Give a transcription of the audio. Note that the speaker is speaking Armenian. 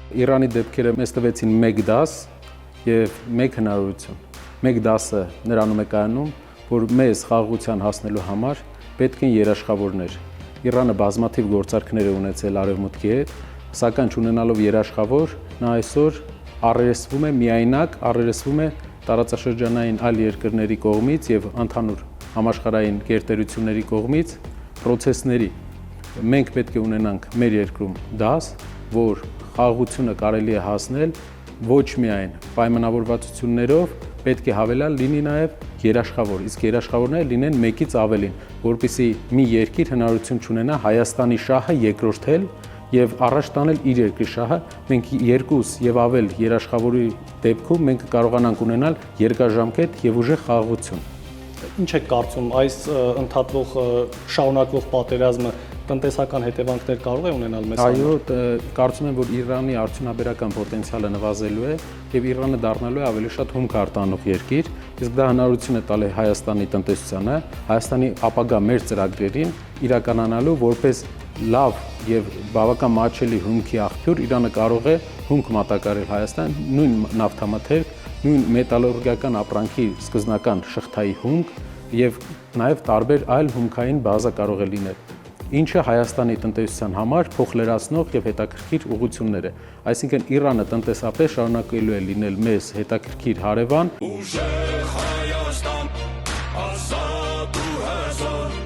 Իրանի դեպքերը մեզ տվեցին մեկ դաս եւ մեկ հնարավորություն։ Մեկ դասը նրանում է կայանում, որ մեզ խաղաղության հասնելու համար պետք են երաշխավորներ։ Իրանը բազմաթիվ գործարքներ է ունեցել արևմուտքի հետ, սակայն չունենալով երաշխավոր, նա այսօր առերեսվում է միայնակ, առերեսվում է տարածաշրջանային այլ երկրների կողմից եւ ընդհանուր համաշխարհային գերտերությունների կողմից process-ների։ Մենք պետք է ունենանք մեր երկրում դաս, որ խաղաղությունը կարելի է հասնել ոչ միայն պայմանավորվածություններով, պետք է հավելյալ լինի նաև երաշխավոր, իսկ երաշխավորները լինեն մեկից ավելին, որպեսզի մի երկիր հնարավորություն չունենա Հայաստանի շահը երկրորդել եւ առաջ տանել իր երկրի շահը, մենք երկուս եւ ավել երաշխավորի դեպքում մենք կարողանանք ունենալ երկարաժամկետ եւ ուժեղ խաղաղություն։ Ինչ եք կարծում, այս ընդհատվող շարունակվող պատերազմը տնտեսական հետևանքներ կարող է ունենալ մեզ համար։ Այո, կարծում եմ, որ Իրանի արդյունաբերական պոտենցիալը նվազելու է եւ Իրանը դառնալու է ավելի շատ հումք արտանող երկիր, իսկ դա հնարավորություն է տալի Հայաստանի տնտեսությանը, Հայաստանի ապագա մեր ծրագրերին իրականանալու որպես լավ եւ բավական մատչելի հումքի աղբյուր։ Իրանը կարող է հումք մատակարարել Հայաստան, նույն նավթամթերք, նույն մետալուրգիական ապրանքի սկզբնական շղթայի հումք եւ նաեւ տարբեր այլ հումքային բազա կարող է լինել, ինչը Հայաստանի տնտեսության համար փոխլերացնող եւ հետաքրքիր ուղղություններ է։ Այսինքն Իրանը տնտեսապես շարունակելու է լինել մեզ հետաքրքիր հարևան։ Ուժեղ Հայաստան, ազատ ու հզոր